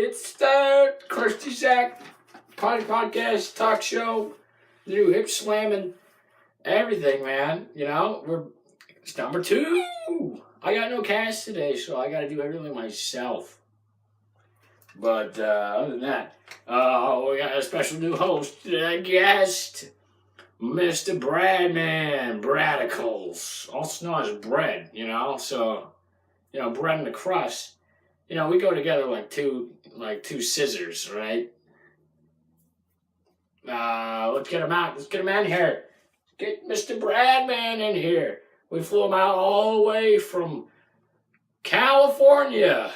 It's the crustyzach Potty podcast talk show. New hip slamming everything, man. You know, it's number 2. I got no cast today, so I got to do everything myself. But other than that, we got a special new host, guest, Mr. Bradman, Bradicals, also known as Bread. You know, so bread and the crust. You know, we go together like two scissors, right? Let's get him out. Let's get him in here. Get Mr. Bradman in here. We flew him out all the way from California.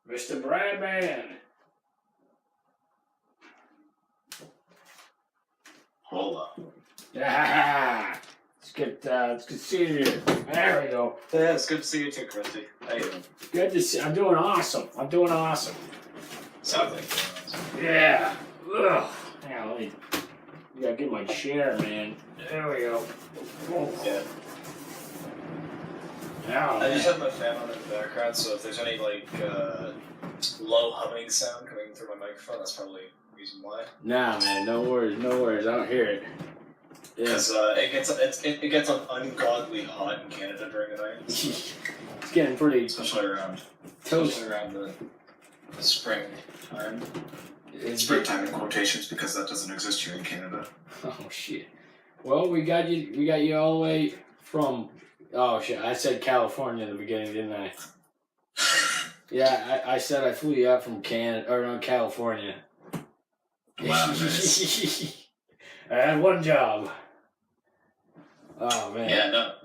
Mr. Bradman. Hold up. Yeah. It's good seeing you. There we go. Yeah, it's good to see you too, Christy. How you doing? Good to see. I'm doing awesome. Sounds like you're awesome. Yeah. Ugh. Yeah, let me. You gotta get my chair, man. There we go. Oh. Yeah. Now, I just have my fan on in the background, so if there's any low humming sound coming through my microphone, that's probably the reason why. Nah, man, no worries. I don't hear it. Because it gets ungodly hot in Canada during the night. It's getting pretty, especially around the spring time. Springtime in quotations because that doesn't exist here in Canada. Oh shit! Well, we got you all the way from. Oh shit! I said California in the beginning, didn't I? Yeah, I said I flew you out from California. Wow, nice. I had one job. Oh man. Yeah, no.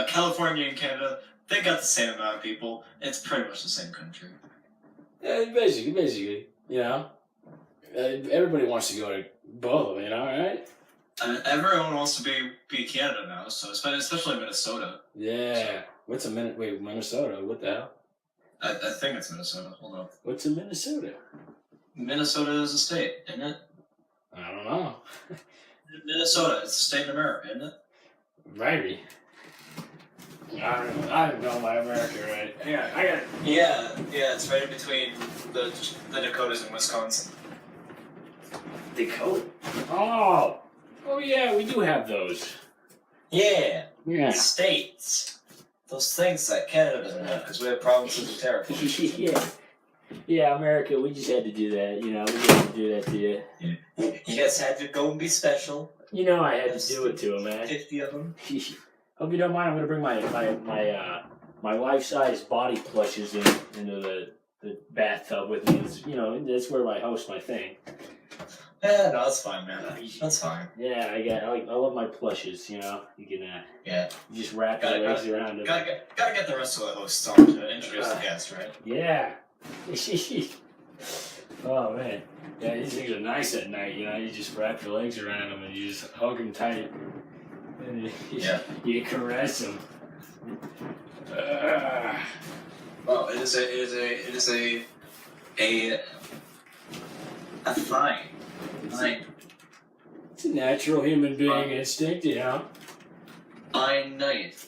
California and Canada, they got the same amount of people. It's pretty much the same country. Yeah, basically, you know. Everybody wants to go to both of them, you know, right? Everyone wants to be Canada now, so especially Minnesota. Yeah. So. What's a minute? Wait, Minnesota? What the hell? I think it's Minnesota. Hold on. What's in Minnesota? Minnesota is a state, isn't it? I don't know. Minnesota, it's a state in America, isn't it? Maybe. I don't know my America right. Yeah, I got it. Yeah, it's right in between the Dakotas and Wisconsin. Dakota? Oh yeah, we do have those. Yeah. States. Those things that Canada doesn't have because we have provinces and territories. Yeah, America, we just had to do that, you know, we had to do that to you. You guys had to go and be special. You know I had to do it to him, man. 50 of them. Hope you don't mind, I'm going to bring my life-size body plushes into the bathtub with me. It's, you know, that's where I host my thing. Yeah, no, that's fine, man. That's fine. Yeah, I love my plushes, you know. You can, yeah. You just wrap your legs around them. Gotta get the rest of the hosts on to introduce the guest, right? Yeah. Oh man, yeah, these things are nice at night. You know, you just wrap your legs around them and you just hug them tight. And you caress them. Well, it is a fine. It's a natural human being instinct, you know. Fine night.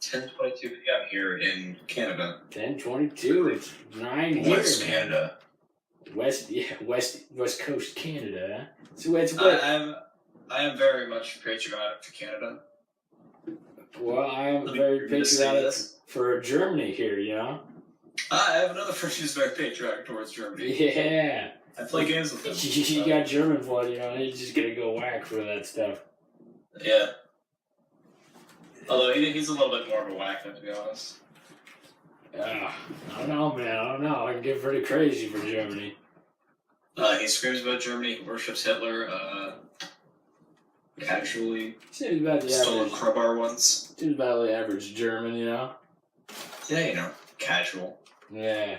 10:22 p.m. here in Canada. 10:22. It's 9 here. West Canada. West Coast Canada. Huh? So it's what? I am very much patriotic to Canada. Well, I am very patriotic for Germany here. You know. I have another friend who's very patriotic towards Germany. Yeah. I play games with him. You got German blood, you know. He's just gonna go whack for that stuff. Yeah. Although he's a little bit more of a whack, to be honest. I don't know, man. I don't know. I can get pretty crazy for Germany. He screams about Germany. He worships Hitler. Casually. Seems about the stole average. A crowbar once. Seems about the average German, you know. Yeah, you know, casual. Yeah.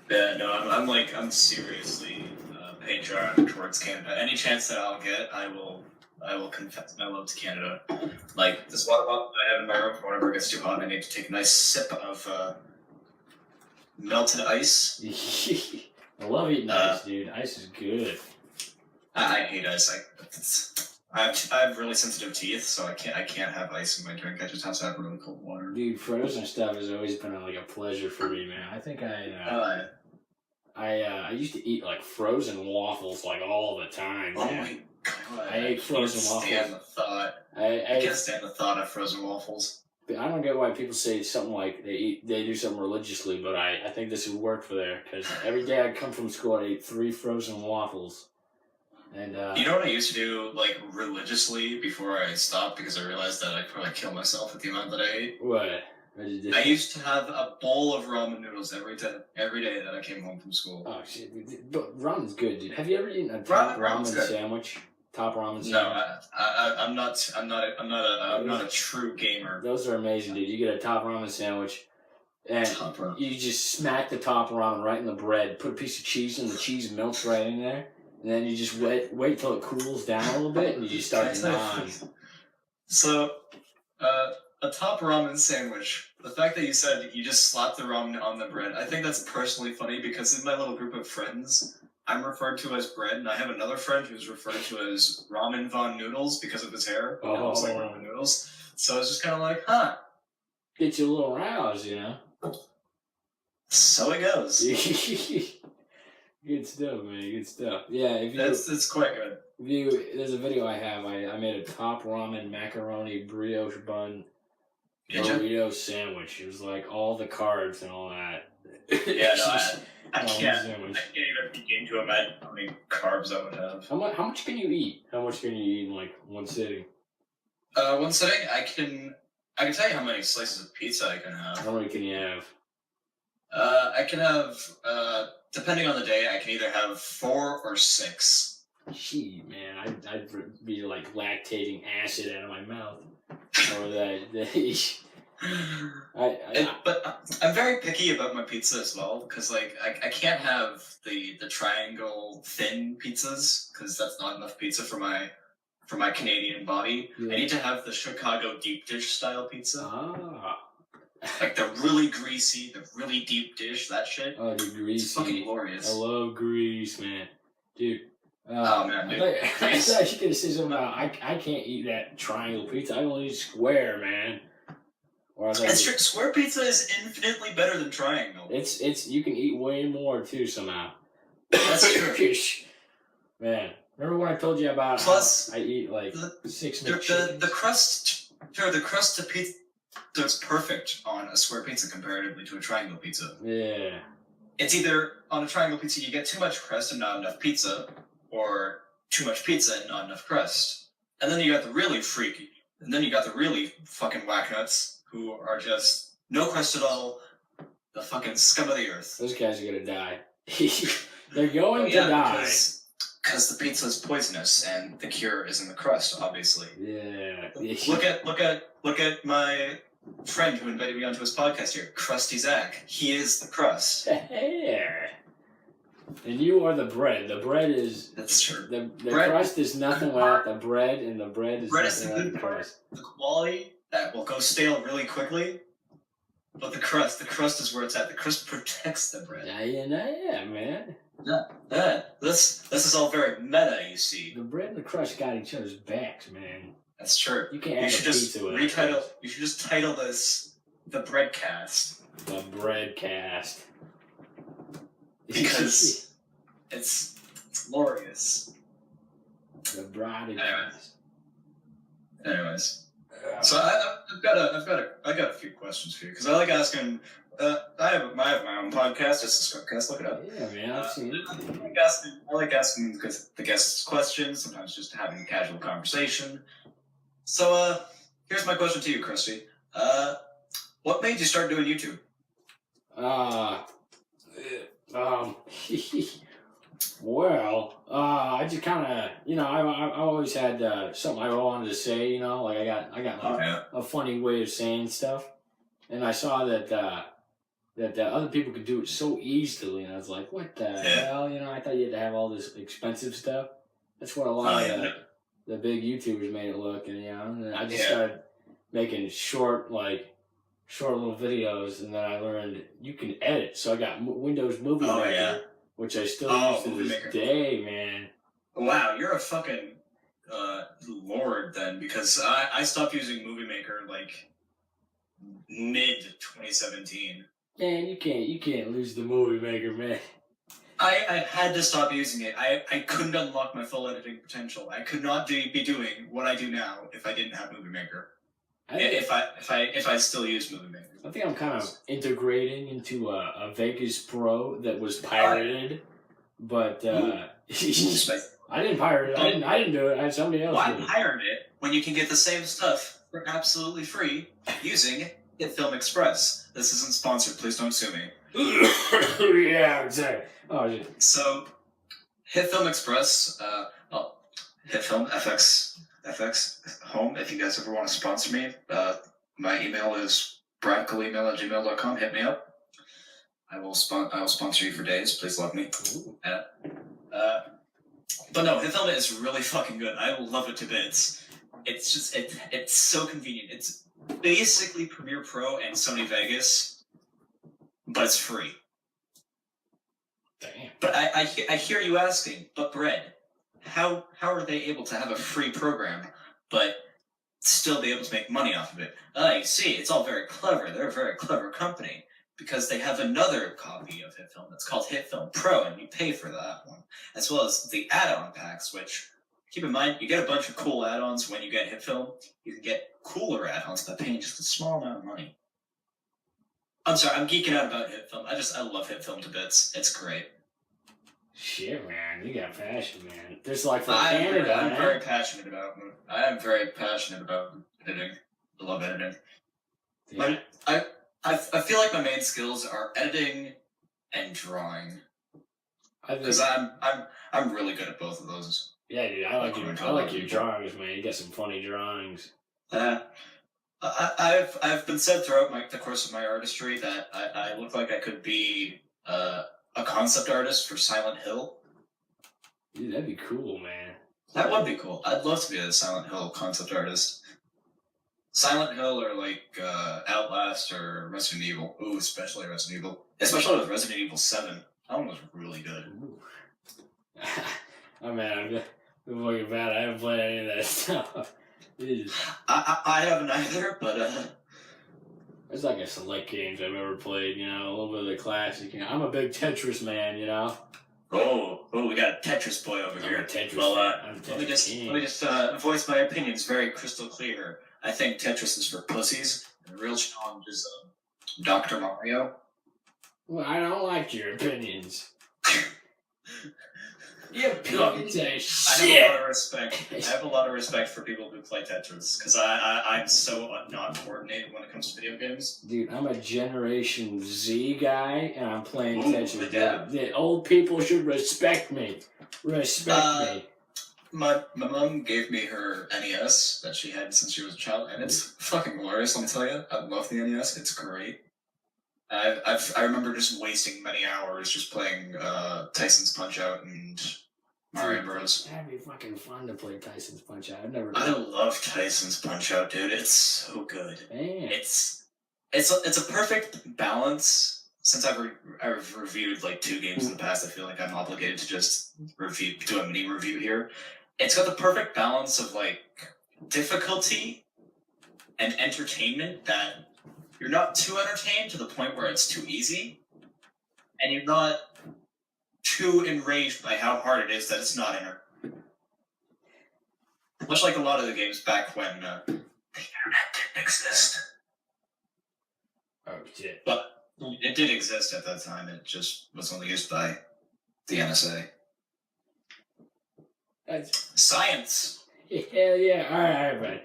Yeah, no, I'm seriously patriotic towards Canada. Any chance that I'll get, I will confess my love to Canada. Like this water bottle that I have in my room, whenever it gets too hot, I need to take a nice sip of melted ice. I love eating ice, dude. Ice is good. I hate ice. I have really sensitive teeth, so I can't have ice in my drink. I just have to have really cold water. Dude, frozen stuff has always been like a pleasure for me, man. I think I used to eat like frozen waffles like all the time. Oh man. my god! I ate frozen waffles. I can't stand the thought of frozen waffles. I don't get why people say something like they do something religiously, but I think this would work for there because every day I'd come from school, I'd eat 3 frozen waffles. And you know what I used to do like religiously before I stopped because I realized that I'd probably kill myself with the amount that I ate. What? I used to have a bowl of ramen noodles every day that I came home from school. Oh shit! But ramen's good, dude. Have you ever eaten a top ramen sandwich? Top ramen sandwich? No, I'm not a true gamer. Those are amazing, dude. You get a top ramen sandwich, and you just smack the top ramen right in the bread. Put a piece of cheese in, the cheese melts right in there, and then you just wait till it cools down a little bit, and you just start naan. So, a top ramen sandwich. The fact that you said you just slap the ramen on the bread, I think that's personally funny because in my little group of friends, I'm referred to as bread, and I have another friend who's referred to as Ramen Von Noodles because of his hair. It looks like ramen noodles. So it's just kind of like, huh. Get you a little roused, you know? So it goes. Good stuff, man. Good stuff. Yeah, it's quite good. There's a video I have. I made a top ramen macaroni brioche bun burrito sandwich. It was like all the carbs and all that. Yeah, no, I can't even begin to imagine how many carbs I would have. How much can you eat? How much can you eat in like one sitting? One sitting, I can tell you how many slices of pizza I can have. How many can you have? I can have, depending on the day, I can either have 4 or 6. Gee, man, I'd be like lactating acid out of my mouth. Or that. But I'm very picky about my pizza as well because like I can't have the triangle thin pizzas because that's not enough pizza for my Canadian body. Yeah. I need to have the Chicago deep dish style pizza. Ah. Like the really greasy, the really deep dish, that shit. Oh, the greasy. It's fucking glorious. I love grease, man. Dude. Oh man, dude. I thought you could have said something about I can't eat that triangle pizza. I can only eat square, man. Square pizza is infinitely better than triangle. It's you can eat way more too somehow. That's true. Man, remember when I told you about plus I eat like 6 the crust to pizza that's perfect on a square pizza comparatively to a triangle pizza. Yeah. It's either on a triangle pizza you get too much crust and not enough pizza, or too much pizza and not enough crust. And then you got the really freaky, and then you got the really fucking whacknuts who are just no crust at all, the fucking scum of the earth. Those guys are gonna die. They're going to die. Because the pizza is poisonous, and the cure is in the crust, obviously. Yeah. Look at my friend who invited me onto his podcast here, Crustyzach. He is the crust. Yeah. And you are the bread. The bread is. That's true. The crust is nothing without the bread, and the bread is nothing without the crust. The quality that will go stale really quickly, but the crust is where it's at. The crust protects the bread. Yeah, man. Yeah. This is all very meta, you see. The bread and the crust got each other's backs, man. That's true. You can't have pizza with retitle. You should just title this the Breadcast. The Breadcast. Because it's glorious. The Breadcast. Anyways. So I've got a few questions for you because I like asking. I have my own podcast. It's a Scriptcast. Look it up. Yeah, man, I've seen it. I like asking the guests questions. Sometimes just having a casual conversation. So here's my question to you, Krusty. What made you start doing YouTube? Well, I just kind of, I always had something I wanted to say, like I got like a funny way of saying stuff, and I saw that other people could do it so easily, and I was like, what the hell, I thought you had to have all this expensive stuff. That's what a lot of the big YouTubers made it look, and I just started making short, like short little videos, and then I learned you can edit. So I got Windows Movie Maker, which I still use to this day, man. Wow, you're a fucking lord then, because I stopped using Movie Maker like mid 2017. Man, you can't lose the Movie Maker, man. I had to stop using it. I couldn't unlock my full editing potential. I could not be doing what I do now if I didn't have Movie Maker. If I still use Movie Maker. I think I'm kind of integrating into a Vegas Pro that was pirated, but I didn't pirate it. I didn't do it. I had somebody else. Why pirate it when you can get the same stuff for absolutely free using HitFilm Express? This isn't sponsored. Please don't sue me. Yeah, exactly. Oh, shit. So, HitFilm Express, HitFilm FX Home. If you guys ever want to sponsor me, my email is bradcoolemail@gmail.com. Hit me up. I will sponsor you for days. Please love me. But no, HitFilm is really fucking good. I love it to bits. It's just it's so convenient. It's basically Premiere Pro and Sony Vegas, but it's free. Damn. But I hear you asking, but Brett, how are they able to have a free program, but still be able to make money off of it? You see, it's all very clever. They're a very clever company because they have another copy of HitFilm that's called HitFilm Pro, and you pay for that one, as well as the add-on packs, which, keep in mind, you get a bunch of cool add-ons when you get HitFilm. You can get cooler add-ons by paying just a small amount of money. I'm sorry, I'm geeking out about HitFilm. I love HitFilm to bits. It's great. Shit, man, you got passion, man. There's like for Canada, I'm very passionate about it. I am very passionate about editing. I love editing. Yeah. But I feel like my main skills are editing and drawing. Because I'm really good at both of those. Yeah, dude, I like your drawings, man. You got some funny drawings. I've been said throughout the course of my artistry that I look like I could be a concept artist for Silent Hill. Dude, that'd be cool, man. That would be cool. I'd love to be a Silent Hill concept artist. Silent Hill or like Outlast or Resident Evil. Ooh, especially Resident Evil. Especially with Resident Evil 7. That one was really good. Oh man, I'm fucking bad. I haven't played any of that stuff. I haven't either, but there's like a select games I've ever played, you know, a little bit of the classic. You know, I'm a big Tetris man, you know. Oh, we got a Tetris boy over here. Let me just voice my opinions very crystal clear. I think Tetris is for pussies, and the real challenge is Dr. Mario. Well, I don't like your opinions. Your opinions are shit. I have a lot of respect for people who play Tetris, because I'm so not coordinated when it comes to video games. Dude, I'm a Generation Z guy, and I'm playing Tetris. Yeah. The old people should respect me. Respect me. My mom gave me her NES that she had since she was a child, and it's fucking glorious, let me tell you. I love the NES. It's great. I remember just wasting many hours just playing Tyson's Punch-Out and Mario Bros. That'd be fucking fun to play Tyson's Punch-Out. I love Tyson's Punch-Out, dude. It's so good. Man. It's a perfect balance. Since I've reviewed like 2 games in the past, I feel like I'm obligated to just do a mini review here. It's got the perfect balance of like difficulty and entertainment that you're not too entertained to the point where it's too easy, and you're not too enraged by how hard it is that it's not much like a lot of the games back when the internet didn't exist. Oh shit. But it did exist at that time. It just was only used by the NSA. Science. Hell yeah! All right, buddy.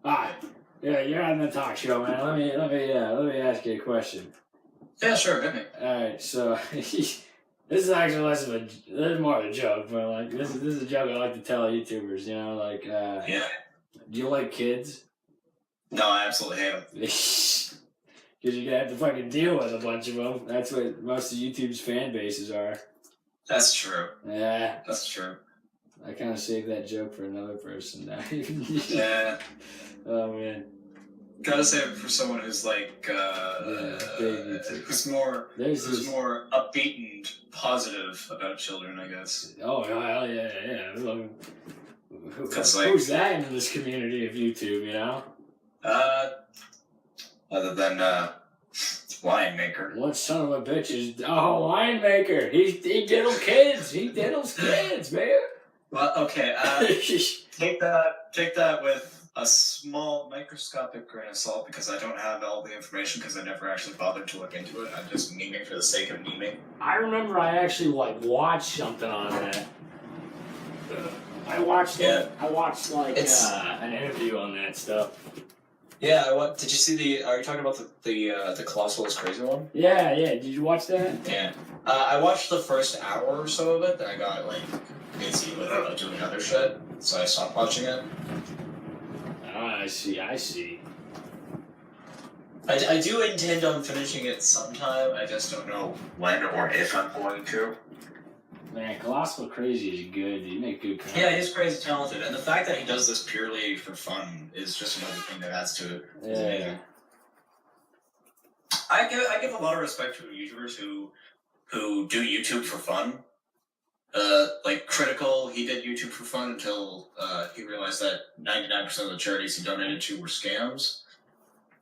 All right. Yeah, you're on the talk show, man. Let me ask you a question. Yeah, sure, hit me. All right, so this is actually this is more of a joke, but like this is a joke I like to tell YouTubers. You know, like yeah. Do you like kids? No, I absolutely hate them. Because you're gonna have to fucking deal with a bunch of them. That's what most of YouTube's fan bases are. That's true. Yeah. That's true. I kind of saved that joke for another person now. Yeah. Oh man. Gotta say it for someone who's like, who's more upbeat and positive about children, I guess. Oh, hell yeah. Who's that in this community of YouTube, you know? Other than, Winemaker. What son of a bitch is... Oh, Winemaker! He diddles kids! He diddles kids, man! Well, okay, take that with a small microscopic grain of salt, because I don't have all the information, because I never actually bothered to look into it. I'm just memeing for the sake of memeing. I remember I actually watched something on that. I watched an interview on that stuff. Yeah, did you see are you talking about the Colossal is Crazy one? Yeah, did you watch that? Yeah. I watched the first hour or so of it, then I got busy with doing other shit, so I stopped watching it. I see. I do intend on finishing it sometime, I just don't know when or if I'm going to. Man, Colossal Crazy is good. You make good content. Yeah, he's crazy talented, and the fact that he does this purely for fun is just another thing that adds to it. It's amazing. I give a lot of respect to YouTubers who do YouTube for fun. Like Critical, he did YouTube for fun until he realized that 99% of the charities he donated to were scams.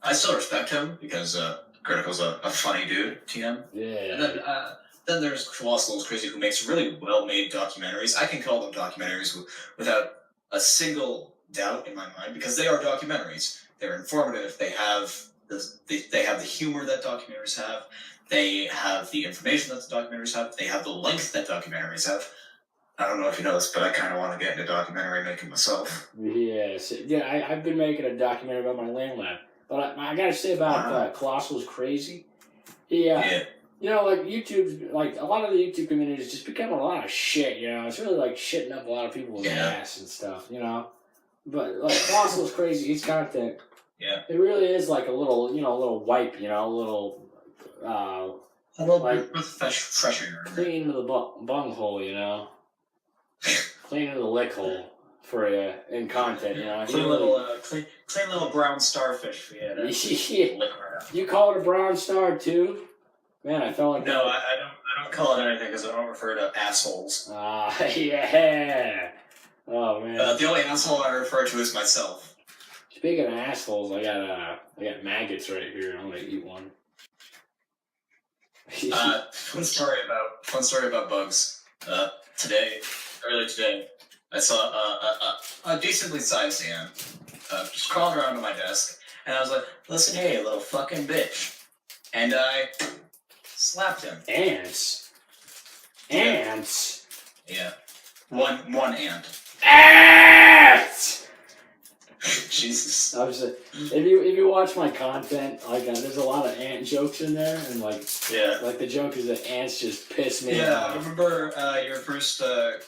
I still respect him because Critical's a funny dude, TM. Yeah. And then there's Colossal is Crazy, who makes really well-made documentaries. I can call them documentaries without a single doubt in my mind, because they are documentaries. They're informative. They have the humor that documentaries have. They have the information that the documentaries have. They have the length that documentaries have. I don't know if you know this, but I kind of want to get into documentary making myself. Yes. Yeah, I've been making a documentary about my land lab. But I got to say about Colossal is Crazy. Yeah. You know, YouTube's, a lot of the YouTube community has just become a lot of shit, you know? It's really, shitting up a lot of people's ass and stuff, you know? But, Colossal is Crazy, his content, it really is a little, a little wipe, you know? A little fresh air. Clean into the bunghole, you know? Clean into the lick hole for you in content, you know? Clean little brown starfish for you to lick right up. You call it a brown star, too? Man, I felt like... No, I don't call it anything because I don't refer to assholes. Yeah. Oh, man. The only asshole I refer to is myself. Speaking of assholes, I got maggots right here. I'm gonna eat one. Fun story about bugs. Earlier today, I saw a decently sized ant just crawling around on my desk, and I was like, "Listen, hey, little fucking bitch," and I slapped him. Ants. Yeah. One ant. Ants! Jesus. If you watch my content, there's a lot of ant jokes in there, and the joke is that ants just piss me off. Yeah, I remember your first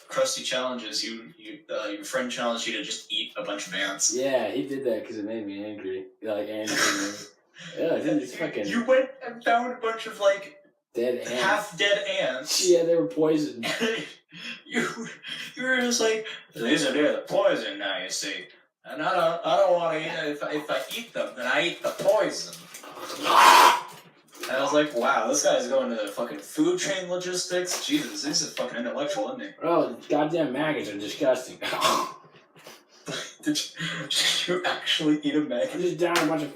crusty challenges. Your friend challenged you to just eat a bunch of ants. Yeah, he did that because it made me angry. Ants. Yeah, dude, it's fucking. You went and found a bunch of dead ants. Half dead ants. Yeah, they were poisoned. you were just like, these are the poison now, you see. And I don't want to eat it. If I eat them, then I eat the poison. And I was like, wow, this guy's going to the fucking food chain logistics. Jesus, he's a fucking intellectual, isn't he? Oh, goddamn maggots are disgusting. Did you actually eat a maggot? I just down a bunch of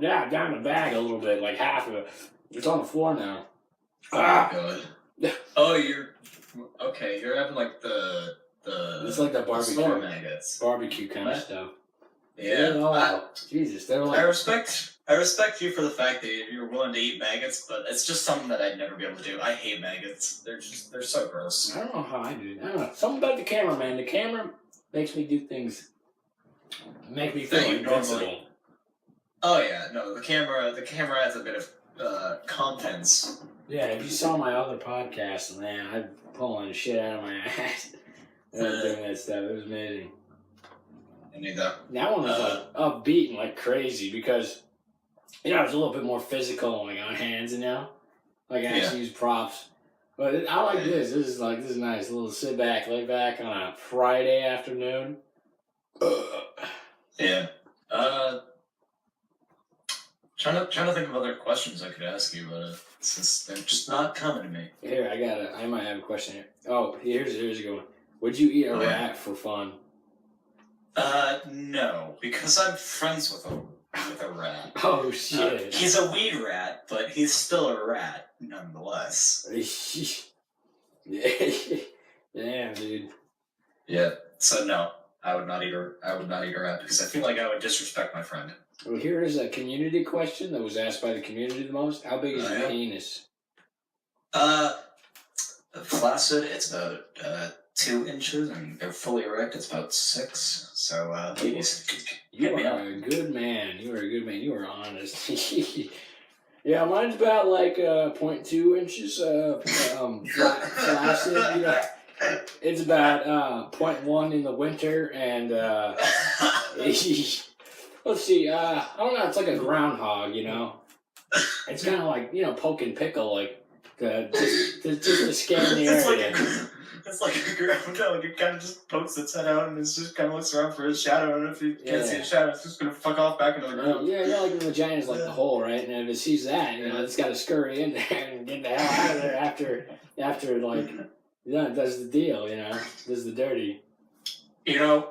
down a bag a little bit, half of it. It's on the floor now. Oh my god. Oh, you're having the it's like the barbecue store maggots. Barbecue kind of stuff. Yeah. Jesus, they're I respect you for the fact that you're willing to eat maggots, but it's just something that I'd never be able to do. I hate maggots. They're so gross. I don't know how I do it. I don't know. Something about the camera, man. The camera makes me do things. Make me feel invincible. Oh yeah, no, the camera adds a bit of contents. Yeah, if you saw my other podcast, man, I'm pulling shit out of my ass. Doing that stuff. It was amazing. I need that. That one was upbeat and crazy because it's a little bit more physical, on hands, I actually use props. But I like this. This is nice. A little sit back, lay back on a Friday afternoon. Yeah. Trying to think of other questions I could ask you, but since they're just not coming to me. Here, I might have a question here. Oh, here's a good one. Would you eat a rat for fun? No, because I'm friends with a rat. Oh shit. He's a weed rat, but he's still a rat nonetheless. Damn, dude. Yeah. So no, I would not eat a rat because I feel like I would disrespect my friend. Well, here is a community question that was asked by the community the most. How big is your penis? Flaccid, it's about 2 inches, and they're fully erect, it's about 6. So, please. You are a good man. You are a good man. You are honest. Yeah, mine's about like 0.2 inches. Flaccid, you know. It's about 0.1 in the winter, and let's see. I don't know. It's like a groundhog, you know. It's kind of like, you know, poke and pickle, like just to scan the area. It's like a groundhog. It kind of just pokes its head out and it just kind of looks around for a shadow. And if you can't see a shadow, it's just gonna fuck off back into the ground. Yeah, like the vagina's like the hole, right? And if it sees that, you know, it's got to scurry in there and get the hell out of there after like, yeah, it does the deal, you know, does the dirty. You know,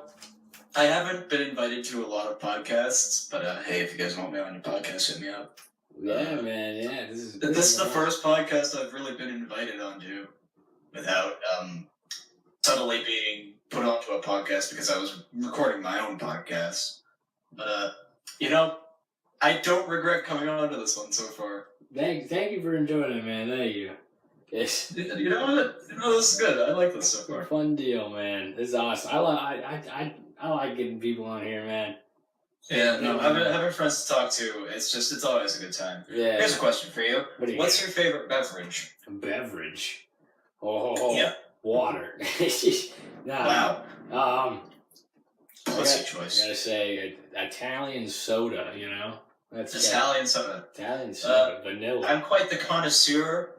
I haven't been invited to a lot of podcasts, but hey, if you guys want me on your podcast, hit me up. Yeah, man. Yeah, this is the first podcast I've really been invited onto without subtly being put onto a podcast because I was recording my own podcast. But you know, I don't regret coming onto this one so far. Thank you for enjoying it, man. Thank you. Yes. You know what? This is good. I like this so far. Fun deal, man. This is awesome. I like getting people on here, man. Yeah, no, having friends to talk to, it's always a good time. Yeah. Here's a question for you. What's your favorite beverage? Beverage? Oh, yeah. Water. Wow. Pussy choice. I gotta say, Italian soda, you know? That's Italian soda. Italian soda, vanilla. I'm quite the connoisseur.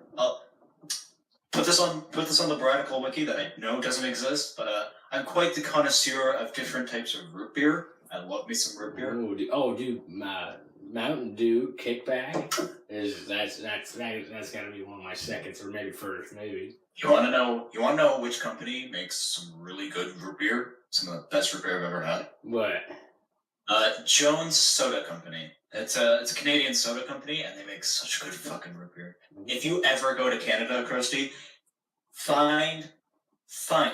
Put this on the Bradical wiki that I know doesn't exist, but I'm quite the connoisseur of different types of root beer. I love me some root beer. Dude, Mountain Dew Kickback that's gotta be one of my seconds, or maybe first, maybe. You wanna know which company makes some really good root beer? Some of the best root beer I've ever had. What? Jones Soda Company. It's a Canadian soda company, and they make such good fucking root beer. If you ever go to Canada, Krusty,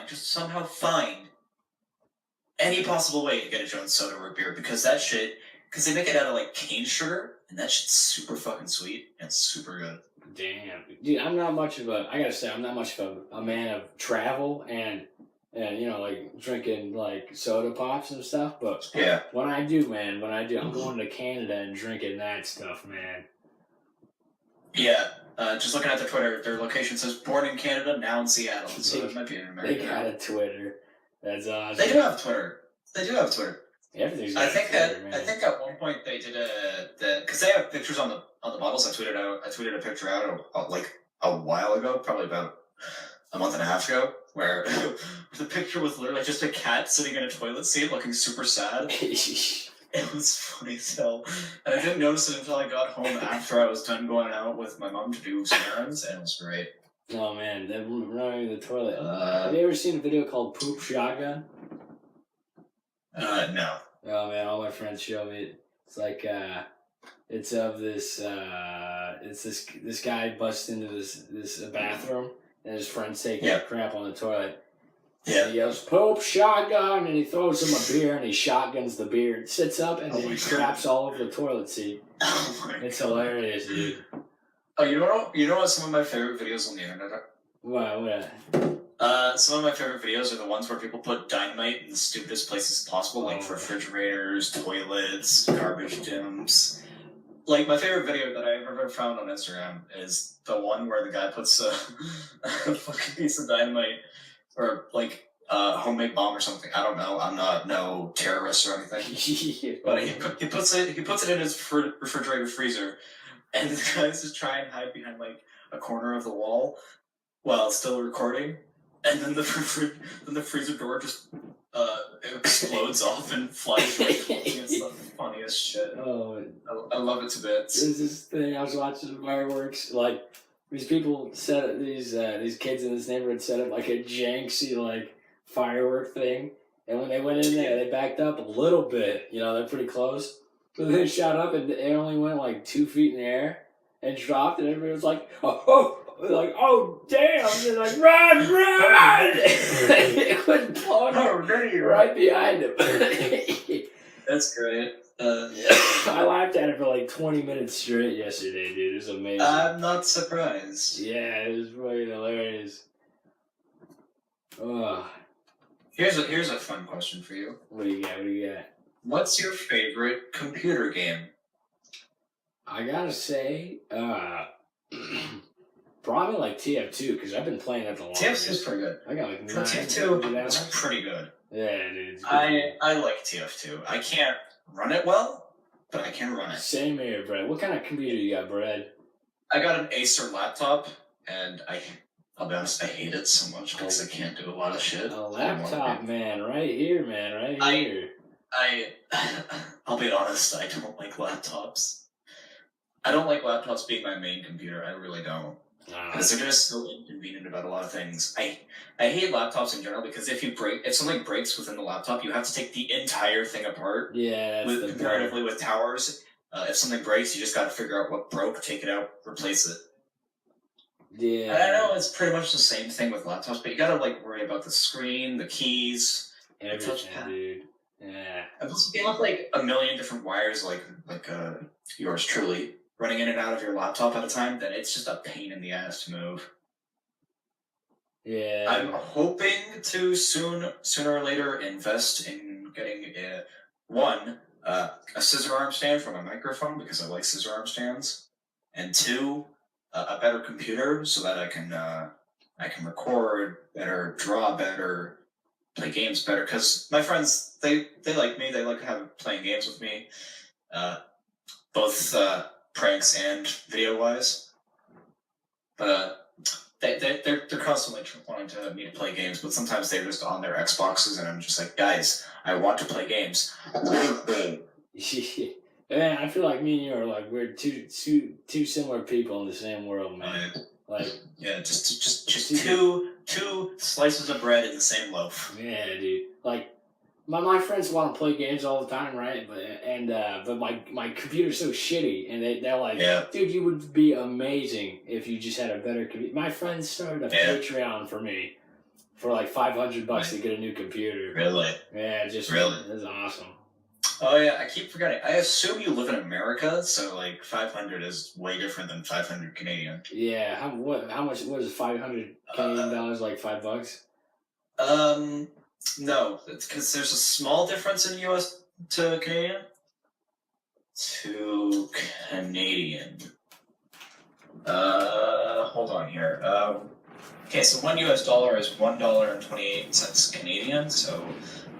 just somehow find any possible way to get a Jones Soda root beer, because they make it out of like cane sugar, and that shit's super fucking sweet and super good. Damn, dude, I gotta say, I'm not much of a man of travel and you know, like drinking like soda pops and stuff, but yeah, when I do, I'm going to Canada and drinking that stuff, man. Yeah, just looking at their Twitter, their location says born in Canada, now in Seattle, so it might be in America. They got a Twitter. That's awesome. They do have Twitter. Everything's I think at one point they did because they have pictures on the bottles. I tweeted a picture out like a while ago, probably about a month and a half ago, where the picture was literally just a cat sitting in a toilet seat looking super sad. It was funny as hell. And I didn't notice it until I got home after I was done going out with my mom to do some errands, and it was great. Oh man, they're running the toilet. Have you ever seen a video called Poop Shotgun? No. Oh man, all my friends show me it. It's like it's of this this guy busts into this bathroom, and his friend's taking a crap on the toilet. Yeah. And he yells, "Poop shotgun!" and he throws him a beer, and he shotguns the beer. It sits up, and then he craps all over the toilet seat. Oh my It's hilarious, dude. Oh, you know what some of my favorite videos on the internet are? What? Some of my favorite videos are the ones where people put dynamite in the stupidest places possible, like refrigerators, toilets, garbage bins. Like, my favorite video that I've ever found on Instagram is the one where the guy puts a fucking piece of dynamite, or like a homemade bomb or something. I don't know. I'm not no terrorist or anything. But he puts it in his refrigerator freezer, and the guy's just trying to hide behind like a corner of the wall while still recording, and then the freezer door just explodes off and flies right through. It's the funniest shit. Oh, I love it to bits. There's this thing I was watching fireworks. Like these people set up these kids in this neighborhood set up like a janksy like firework thing, and when they went in there, they backed up a little bit. You know, they're pretty close, but they shot up and it only went like 2 feet in the air and dropped, and everybody was like, oh. Like, oh damn! They're like, run! It was blowing up right behind him. That's great. I laughed at it for like 20 minutes straight yesterday, dude. It was amazing. I'm not surprised. Yeah, it was fucking hilarious. Ugh. Here's a fun question for you. What do you got? What's your favorite computer game? I gotta say, probably like TF2, because I've been playing that the longest. TF2 is pretty good. I got like 9. TF2 is pretty good. Yeah, dude. I like TF2. I can't run it well, but I can run it. Same here, Brad. What kind of computer you got, Brad? I got an Acer laptop, and I'll be honest, I hate it so much because I can't do a lot of shit. A laptop, man. Right here, man. Right here. I'll be honest, I don't like laptops. I don't like laptops being my main computer. I really don't. Because they're just so inconvenient about a lot of things. I hate laptops in general because if something breaks within the laptop, you have to take the entire thing apart. Yeah, that's comparatively with towers, if something breaks, you just got to figure out what broke, take it out, replace it. Yeah. And I know it's pretty much the same thing with laptops, but you got to like worry about the screen, the keys, everything, dude. Yeah. And plus, you have like a million different wires, like yours truly, running in and out of your laptop at a time, then it's just a pain in the ass to move. Yeah. I'm hoping to sooner or later invest in getting a scissor arm stand for my microphone because I like scissor arm stands, and 2, a better computer so that I can record better, draw better, play games better. Because my friends they like me, they like playing games with me, both pranks and video wise. But they're constantly wanting me to play games, but sometimes they're just on their Xboxes, and I'm just like, guys, I want to play games. Man, I feel like me and you are like we're two similar people in the same world, man. Like yeah, just two slices of bread in the same loaf. Yeah, dude. Like my friends want to play games all the time, right? But my computer's so shitty, and they're like, dude, you would be amazing if you just had a better computer. My friends started a Patreon for me for like $500 to get a new computer. Really? Yeah, really. That's awesome. Oh yeah, I keep forgetting. I assume you live in America, so like 500 is way different than 500 Canadian. Yeah. How much? What is 500 Canadian dollars? Like $5? No, because there's a small difference in US to Canadian. To Canadian. Hold on here. Okay, so $1 is $1.28 Canadian, so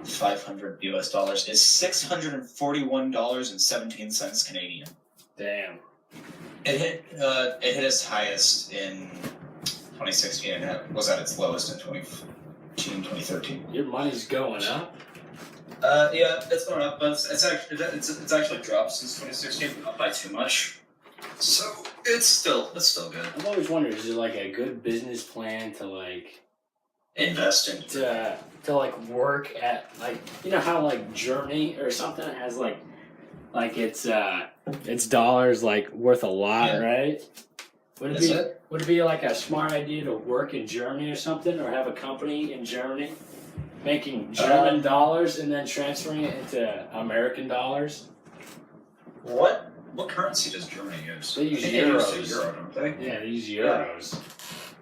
500 US dollars is $641.17 Canadian. Damn. It hit its highest in 2016 and it was at its lowest in 2013. Your money's going up? Yeah, it's going up, but it's actually dropped since 2016, but not by too much. So it's still good. I've always wondered, is it like a good business plan to like invest in to like work at like, you know how like Germany or something has like its dollars like worth a lot, right? Would it be like a smart idea to work in Germany or something, or have a company in Germany making German dollars and then transferring it into American dollars? What currency does Germany use? They use euros. They use euro, don't they? Yeah, they use euros. Yeah.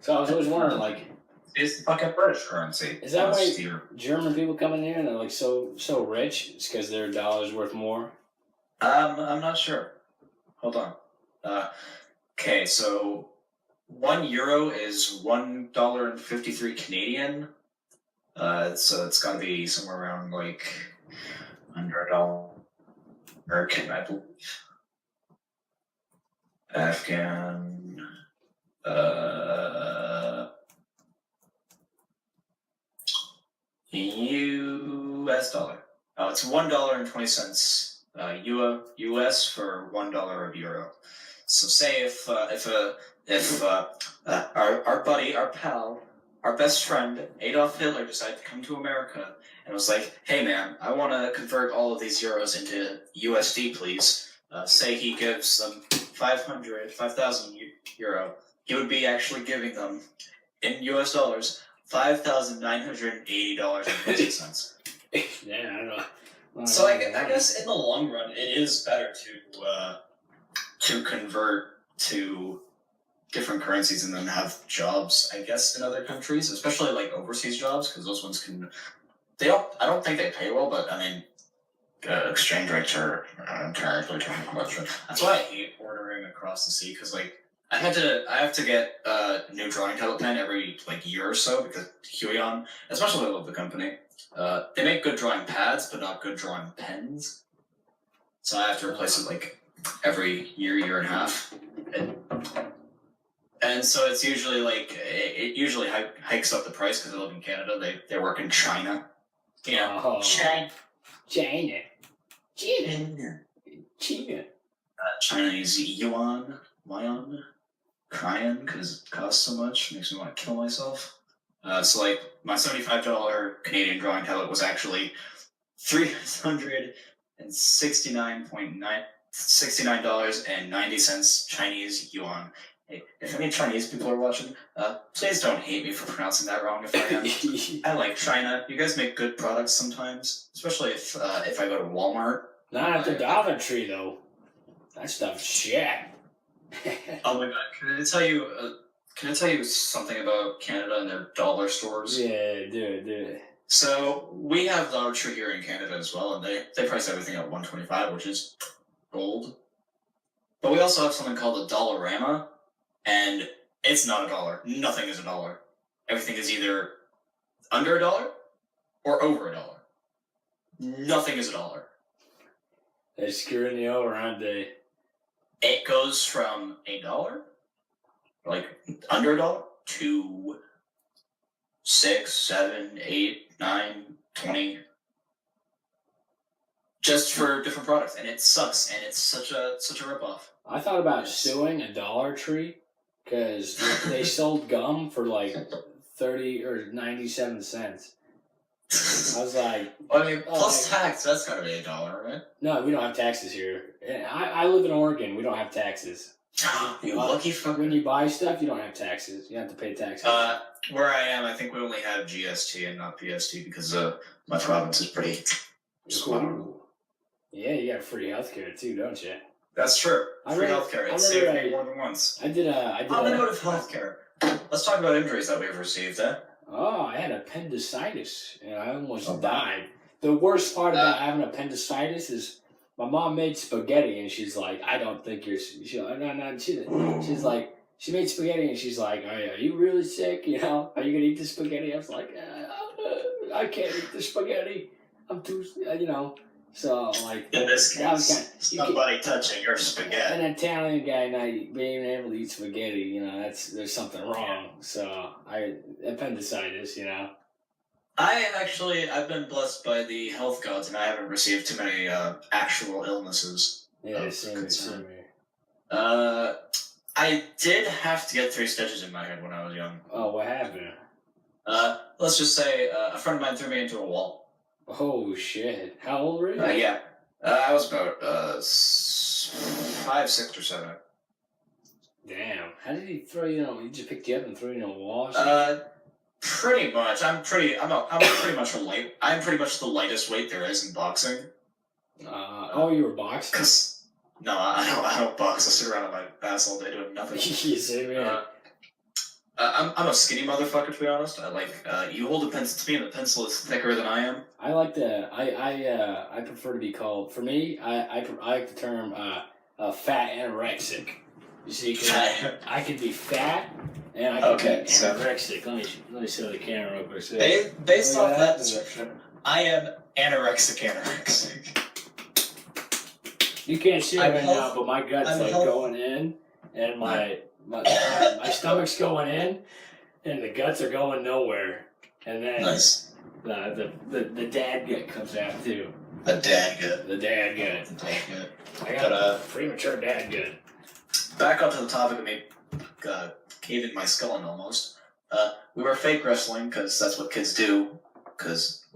So I was always wondering, like, it's the fucking British currency. Is that why German people come in here and they're like so rich? It's because their dollar's worth more? I'm not sure. Hold on. Okay, so €1 is $1.53 Canadian. So it's got to be somewhere around like $100 American, I believe. Afghan. US dollar. Oh, it's $1.20 US for $1 a euro. So say if our buddy, our pal, our best friend Adolf Hitler decided to come to America and was like, "Hey man, I want to convert all of these euros into USD, please." Say he gives them 5,000 euro. He would be actually giving them in US dollars $5,980.50. Yeah, I don't know. So I guess in the long run, it is better to convert to different currencies and then have jobs, I guess, in other countries, especially like overseas jobs, because those ones can. I don't think they pay well, but I mean, exchange rates are entirely different question. That's why I hate ordering across the sea, because like I have to get a new drawing tablet pen every like year or so, because Huion, as much as I love the company, they make good drawing pads, but not good drawing pens. So I have to replace it like every year and a half. And so it's usually like, it usually hikes up the price because I live in Canada. They work in China. Yeah. Oh. China. Chinese yuan, crying because it costs so much, makes me want to kill myself. So like my $75 Canadian drawing tablet was actually $369.90 Chinese yuan. Hey, if any Chinese people are watching, please don't hate me for pronouncing that wrong if I am. I like China. You guys make good products sometimes, especially if I go to Walmart. Not at the Dollar Tree, though. That stuff's shit. Oh my god, can I tell you something about Canada and their dollar stores? Yeah, do it. So we have Dollar Tree here in Canada as well, and they price everything at $1.25, which is gold. But we also have something called a Dollarama, and it's not $1. Nothing is $1. Everything is either under $1 or over $1. Nothing is $1. They're screwing you over, aren't they? It goes from $1, like under $1, to 6, 7, 8, 9, 20, just for different products, and it sucks, and it's such a ripoff. I thought about suing a Dollar Tree because they sold gum for like 30 or 97 cents. I was like, well, I mean, plus tax, that's gotta be $1, right? No, we don't have taxes here. I live in Oregon. We don't have taxes. You lucky fucker. When you buy stuff, you don't have taxes. You have to pay taxes. Where I am, I think we only have GST and not PST because my province is pretty cool. Yeah, you got free healthcare too, don't you? That's true. Free healthcare. It saved me more than once. On the note of healthcare, let's talk about injuries that we've received, eh? Oh, I had appendicitis, and I almost died. The worst part about having appendicitis is my mom made spaghetti, and she's like, "I don't think you're." She's like, she made spaghetti, and she's like, "Are you really sick? You know, are you gonna eat the spaghetti?" I was like, "I can't eat the spaghetti. I'm too, you know." So like, in this case, somebody touching your spaghetti. An Italian guy not being able to eat spaghetti, you know, there's something wrong. So appendicitis, you know. I've been blessed by the health gods, and I haven't received too many actual illnesses. Yeah, same here. I did have to get 3 stitches in my head when I was young. Oh, what happened? Let's just say a friend of mine threw me into a wall. Oh shit! How old were you? Yeah, I was about 5, 6, or 7. Damn! How did he throw you? He just picked you up and threw you in a wall. Pretty much. I'm pretty much the lightest weight there is in boxing. You were boxing? No, I don't box. I sit around on my ass all day doing nothing. I'm a skinny motherfucker, to be honest. I like you hold a pencil to me, and the pencil is thicker than I am. I like I prefer to be called. For me, I like the term fat anorexic. You see, cause I could be fat and I could be anorexic. Let me show the camera real quick. Based off that description, I am anorexic. You can't see it right now, but my gut's going in, and my stomach's going in, and the guts are going nowhere. And then the dad gut comes out too. A dad good. The dad good. The dad good. I got premature dad good. Back onto the topic of me caving my skull in almost. We were fake wrestling because that's what kids do. Because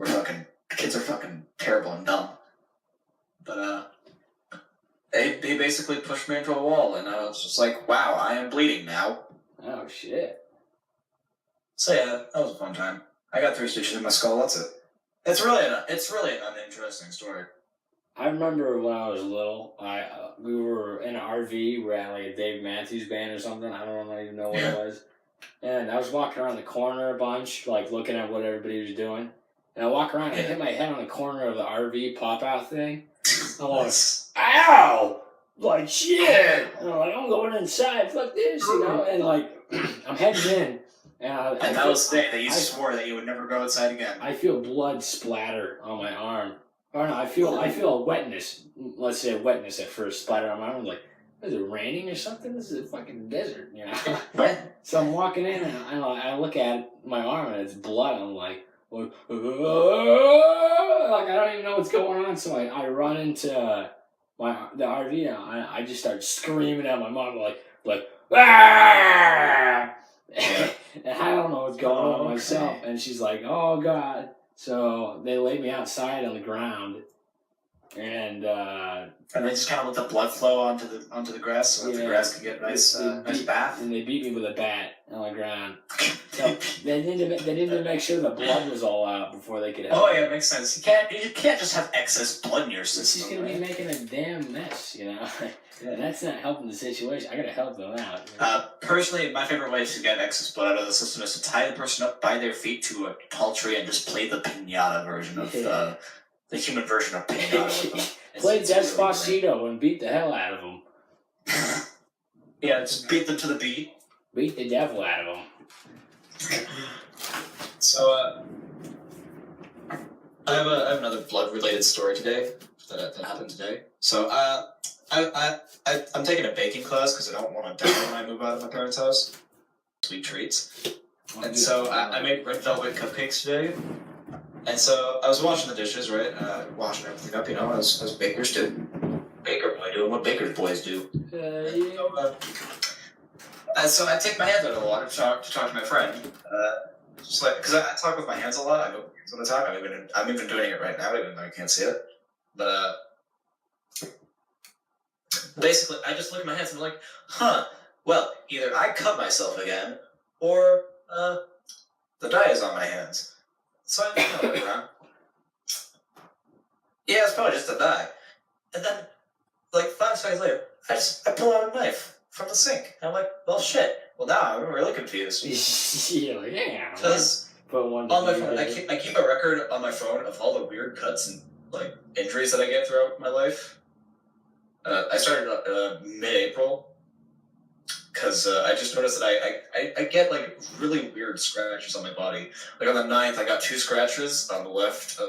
kids are fucking terrible and dumb. But they basically pushed me into a wall, and I was just like, wow, I am bleeding now. Oh shit. So yeah, that was a fun time. I got 3 stitches in my skull. That's it. It's really an uninteresting story. I remember when I was little, we were in an RV. We were at like a Dave Matthews Band or something. I don't even know what it was. And I was walking around the corner a bunch, like looking at what everybody was doing. And I walk around and I hit my head on the corner of the RV pop-out thing. I'm like, ow! Like, shit! And I'm like, I'm going inside, fuck this, you know? And like, I'm heading in. And that was the day that you swore that you would never go outside again. I feel blood splatter on my arm. Or no, I feel a wetness. Let's say a wetness at first splatter on my arm. I'm like, is it raining or something? This is a fucking desert, you know? So I'm walking in and I look at my arm and it's blood. I'm like, I don't even know what's going on. So I run into the RV and I just start screaming at my mom like ah! And I don't know what's going on myself. And she's like, oh God. So they laid me outside on the ground, and they just kind of let the blood flow onto the grass, so that the grass can get a nice bath. And they beat me with a bat on the ground. So they needed to make sure the blood was all out before they could help. Oh yeah, it makes sense. You can't just have excess blood in your system. She's gonna be making a damn mess, you know. And that's not helping the situation. I gotta help them out. Personally, my favorite way to get excess blood out of the system is to tie the person up by their feet to a tall tree and just play the pinata version of the human version of pinata. Play Despacito and beat the hell out of them. Yeah, just beat them to the beat. Beat the devil out of them. So, I have another blood-related story today that happened today. So, I'm taking a baking class because I don't want to die when I move out of my parents' house. Sweet treats. And so I made red velvet cupcakes today. And so I was washing the dishes, right? Washing everything up, you know, as bakers do. Baker boy doing what bakers boys do. So I take my hands out of the water to talk to my friend. Just like, because I talk with my hands a lot. I go when I talk. I'm even doing it right now, even though I can't see it. But basically, I just look at my hands and I'm like, well, either I cut myself again, or the dye is on my hands. So I look around. Yeah, it's probably just a dye. And then, like 5 seconds later, I pull out a knife from the sink. And I'm like, well, shit. Well, now I'm really confused. Yeah. Because on my phone, I keep a record on my phone of all the weird cuts and like injuries that I get throughout my life. I started mid-April because I just noticed that I get like really weird scratches on my body. Like on the 9th, I got 2 scratches on the left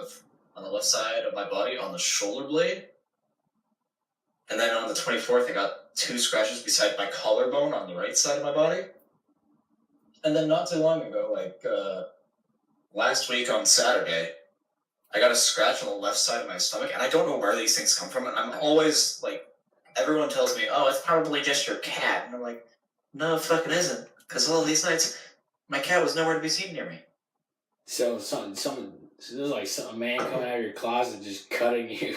side of my body on the shoulder blade, and then on the 24th, I got 2 scratches beside my collarbone on the right side of my body. And then not too long ago, like last week on Saturday, I got a scratch on the left side of my stomach, and I don't know where these things come from. And I'm always like, everyone tells me, "Oh, it's probably just your cat," and I'm like, "No, it fucking isn't," because all these nights, my cat was nowhere to be seen near me. So there's like a man coming out of your closet just cutting you.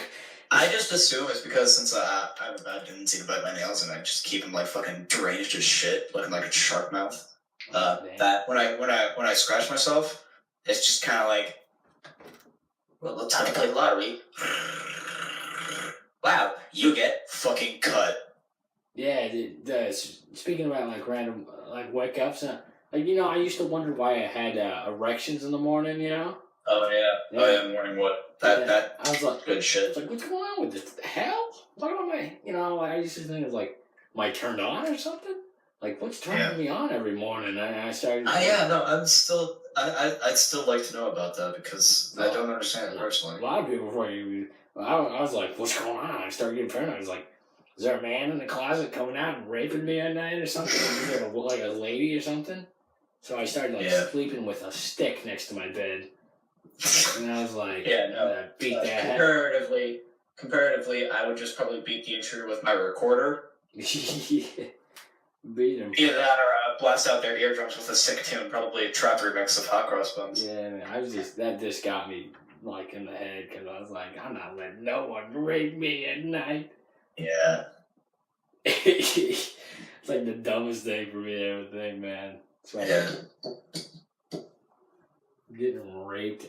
I just assume it's because since I have a bad tendency to bite my nails, and I just keep them like fucking deranged as shit, looking like a shark mouth. That when I scratch myself, it's just kind of like, well, time to play the lottery. Wow, you get fucking cut. Yeah, speaking about like random like wake ups, like you know, I used to wonder why I had erections in the morning. You know. Oh yeah. Oh yeah, morning what? That I was like, good shit. I was like, what's going on with this? The hell? What am I? You know, I used to think it was like, am I turned on or something? Like, what's turning me on every morning? And I started. Yeah, no, I'd still like to know about that because I don't understand it personally. A lot of people before you. I was like, what's going on? I started getting paranoid. I was like, is there a man in the closet coming out and raping me at night or something? Is there like a lady or something? So I started like sleeping with a stick next to my bed. And I was like, yeah, no. beat that. Comparatively, I would just probably beat the intruder with my recorder. Yeah. Beat him. Either that or blast out their eardrums with a sick tune, probably a trap remix of Hot Cross Buns. Yeah, man, that just got me like in the head because I was like, I'm not letting no one rape me at night. Yeah. It's like the dumbest thing for me to ever think, man. It's like getting raped.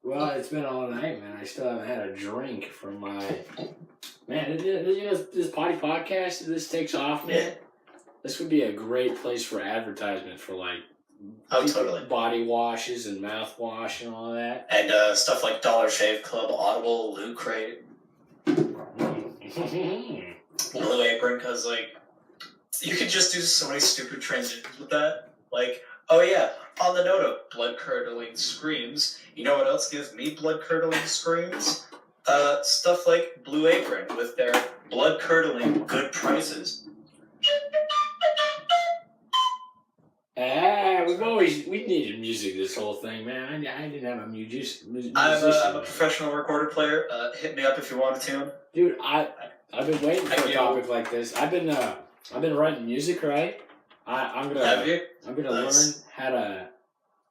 Well, it's been all night, man. I still haven't had a drink from my... Man, this Potty podcast, if this takes off, man, this would be a great place for advertisement for, like, totally. Body washes and mouthwash and all that. And stuff like Dollar Shave Club, Audible, Loot Crate. Blue Apron, because, like, you could just do so many stupid transitions with that. Like, oh yeah, on the note of blood-curdling screams, you know what else gives me blood-curdling screams? Stuff like Blue Apron with their blood-curdling good prices. We needed music this whole thing, man. I didn't have a musician. I'm a professional recorder player. Hit me up if you want a tune. Dude, I've been waiting for a topic like this. I've been writing music, right? I'm gonna learn how to.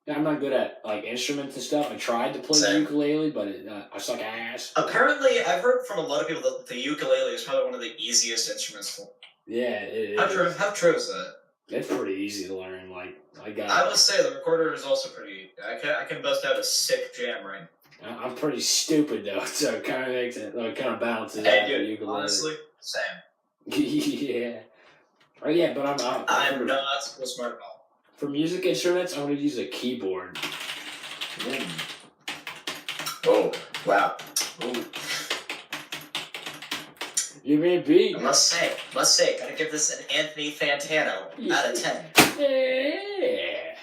I'm not good at like instruments and stuff. I tried to play the ukulele, but I suck ass. Apparently, I've heard from a lot of people that the ukulele is probably one of the easiest instruments. Yeah, it is. How true is that? It's pretty easy to learn. Like I will say the recorder is also pretty. I can bust out a sick jam right. I'm pretty stupid though, so it kind of makes it kind of balances out the ukulele. Honestly, same. Yeah. Oh yeah, but I'm not so smart at all. For music instruments, I'm gonna use a keyboard. Oh wow! Ooh. You may be. I must say, gotta give this an Anthony Fantano out of 10. Yeah.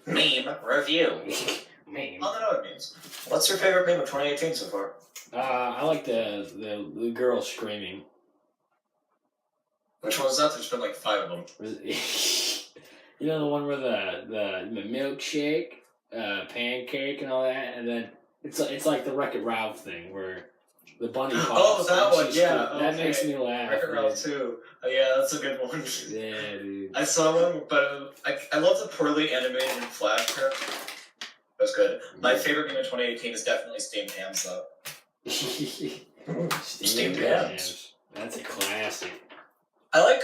Meme review. Meme. On the note of memes, what's your favorite meme of 2018 so far? I like the girl screaming. Which one was that? There's been like 5 of them. You know the one where the milkshake, pancake, and all that, and then it's like the Wreck-It Ralph thing where the bunny pops. Oh, that one, yeah. That makes me laugh. Wreck-It Ralph too. Yeah, that's a good one. Yeah, dude. I saw one, but I love the poorly animated Flash character. That was good. My favorite meme of 2018 is definitely steamed hams, though. Steamed hams. That's a classic. I like,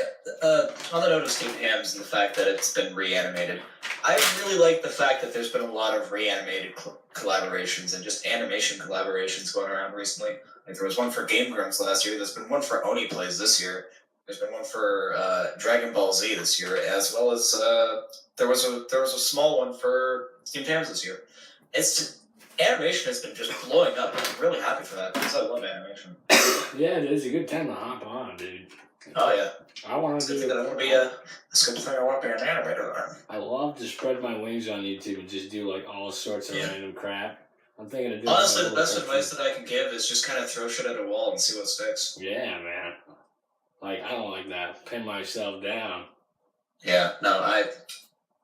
on the note of steamed hams and the fact that it's been reanimated, I really like the fact that there's been a lot of reanimated collaborations and just animation collaborations going around recently. Like there was one for Game Grumps last year, there's been one for Oni Plays this year, there's been one for Dragon Ball Z this year, as well as there was a small one for steamed hams this year. It's just, animation has been just blowing up. I'm really happy for that because I love animation. Yeah, it's a good time to hop on, dude. Oh yeah. I want to do. I want to be a. It's a good thing I want to be an animator. I love to spread my wings on YouTube and just do like all sorts of random crap. I'm thinking of doing. Honestly, the best advice that I can give is just kind of throw shit at a wall and see what sticks. Yeah, man. Like I don't like that. Pin myself down. Yeah. No,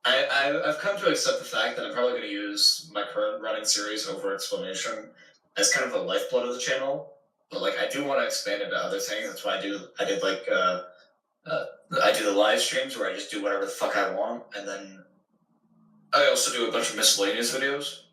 I've come to accept the fact that I'm probably going to use my current running series over explanation as kind of the lifeblood of the channel. But like, I do want to expand into other things. That's why I do the live streams where I just do whatever the fuck I want, and then I also do a bunch of miscellaneous videos.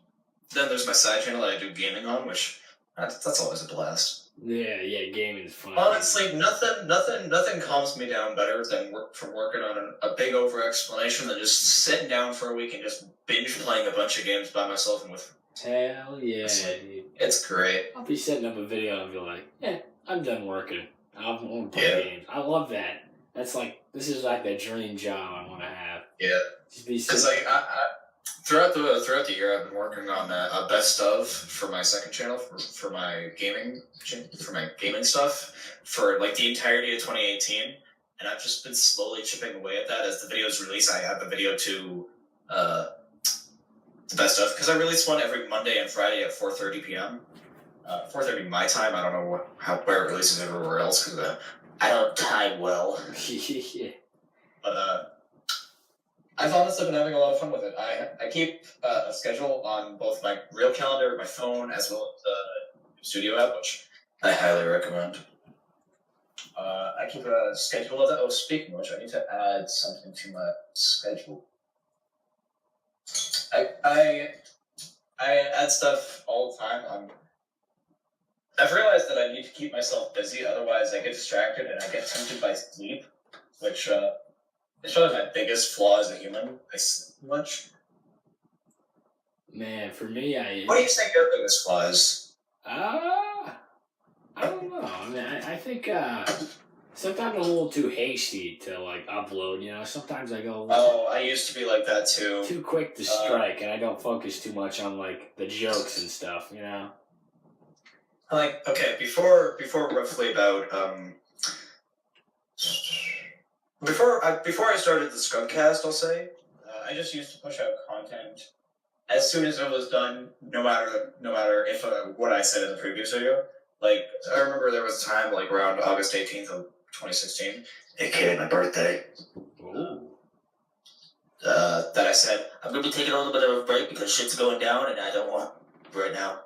Then there's my side channel that I do gaming on, which that's always a blast. Yeah, gaming's fun. Honestly, nothing calms me down better than working on a big over explanation than just sitting down for a week and just binge playing a bunch of games by myself and with. Hell yeah, dude. It's great. I'll be setting up a video and be like, I'm done working. I want to play games. I love that. That's like, this is like the dream job I want to have. Yeah. Because like, I throughout the year, I've been working on a best of for my second channel for my gaming stuff for like the entirety of 2018, and I've just been slowly chipping away at that. As the videos release, I have a video to the best of, because I release one every Monday and Friday at 4:30 p.m. 4:30 my time. I don't know where it releases everywhere else because I don't time well. Yeah. But I've honestly been having a lot of fun with it. I keep a schedule on both my real calendar, my phone, as well as the studio app, which I highly recommend. I keep a schedule of that. Oh, speaking of which, I need to add something to my schedule. I add stuff all the time. I've realized that I need to keep myself busy, otherwise I get distracted and I get tempted by sleep, which is probably my biggest flaw as a human. I sleep much. Man, for me, What do you think your biggest flaw is? I don't know. I mean, I think sometimes I'm a little too hasty to like upload. You know, sometimes I go. Oh, I used to be like that too. Too quick to strike, and I don't focus too much on like the jokes and stuff. You know. Like, okay, before roughly about before I started the Scrubcast, I'll say, I just used to push out content as soon as it was done, no matter if what I said in the previous video. Like, I remember there was a time like around August 18th of 2016, aka my birthday. Ooh. That I said I'm gonna be taking a little bit of a break because shit's going down and I don't want right now.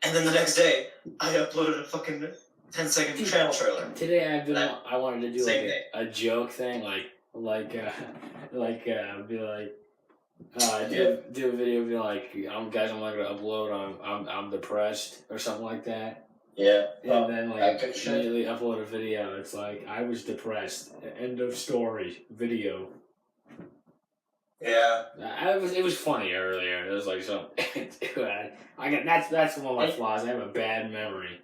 And then the next day, I uploaded a fucking 10-second channel trailer. Today I wanted to do like a joke thing, do a video, be like, I'm not gonna upload. I'm depressed or something like that. Yeah. And then like immediately upload a video. It's like I was depressed. End of story. Video. Yeah. It was funny earlier. It was like that's one of my flaws. I have a bad memory.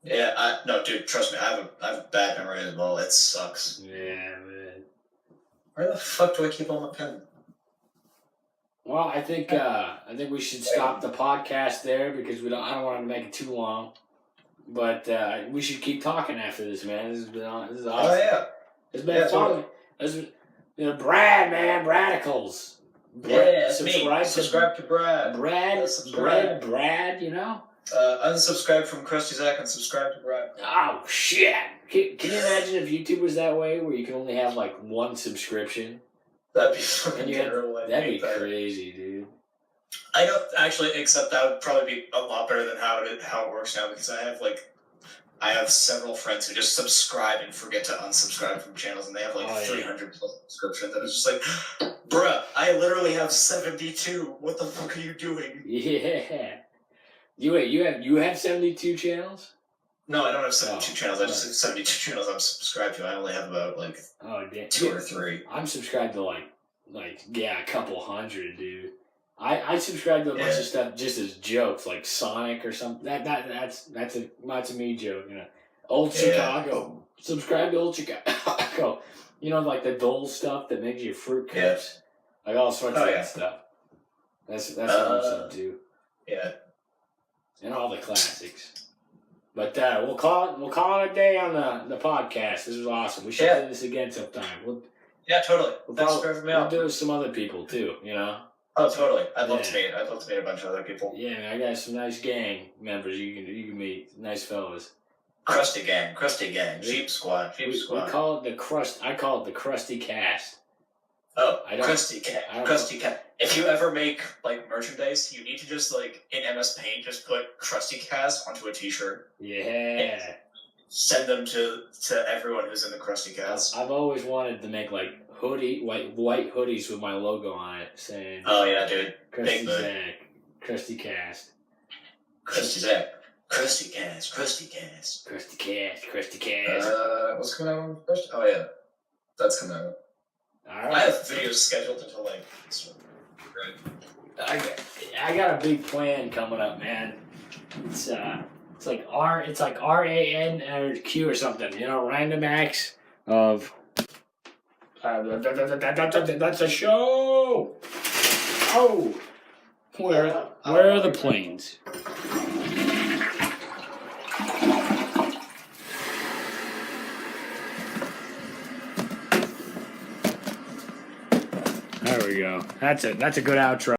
Yeah, no, dude, trust me, I have a bad memory as well. It sucks. Yeah, man. Where the fuck do I keep all my pen? Well, I think we should stop the podcast there because I don't want to make it too long. But we should keep talking after this, man. This is awesome. Oh yeah. It's been fun. Brad, man, Radicals. Yeah, subscribe to Brad. Brad, you know? Unsubscribe from crustyzach and subscribe to Brad. Oh, shit. Can you imagine if YouTube was that way, where you can only have, like, one subscription? That'd be fucking terrible. That'd be crazy, dude. I don't actually, except that would probably be a lot better than how it works now, because I have several friends who just subscribe and forget to unsubscribe from channels, and they have 300 plus subscriptions, and it's just like, bruh, I literally have 72. What the fuck are you doing? Yeah. You have 72 channels? No, I don't have 72 channels. I just have 72 channels I'm subscribed to. I only have about 2 or 3. I'm subscribed to a couple hundred, dude. I subscribe to a bunch of stuff just as jokes, like Sonic or something. That's a me joke, you know. Old Chicago. Subscribe to Old Chicago. You know, like the Dole stuff that makes you fruit cups. Like all sorts of that stuff. That's what I'm sub to. Yeah. And all the classics. But we'll call it a day on the podcast. This was awesome. We should do this again sometime. Totally. Thanks for having me on. We'll do it with some other people too, you know. Oh, totally. I'd love to meet a bunch of other people. Yeah, I got some nice gang members you can meet. Nice fellas. Crusty gang. Sheep squad. We call it the crust. I call it the crusty cast. Oh, crusty cat. If you ever make merchandise, you need to just in MS Paint just put crusty cast onto a T-shirt. Yeah. Send them to everyone who's in the crusty cast. I've always wanted to make white hoodies with my logo on it saying. Oh yeah, dude. crustyzach, crusty cast. crustyzach, crusty cast. What's coming out first? Oh yeah, that's coming out. All right. I have videos scheduled until this one. I got a big plan coming up, man. It's like RAN or Q or something. You know, random acts of. That's a show. Oh, where are the planes? There we go. That's a good outro.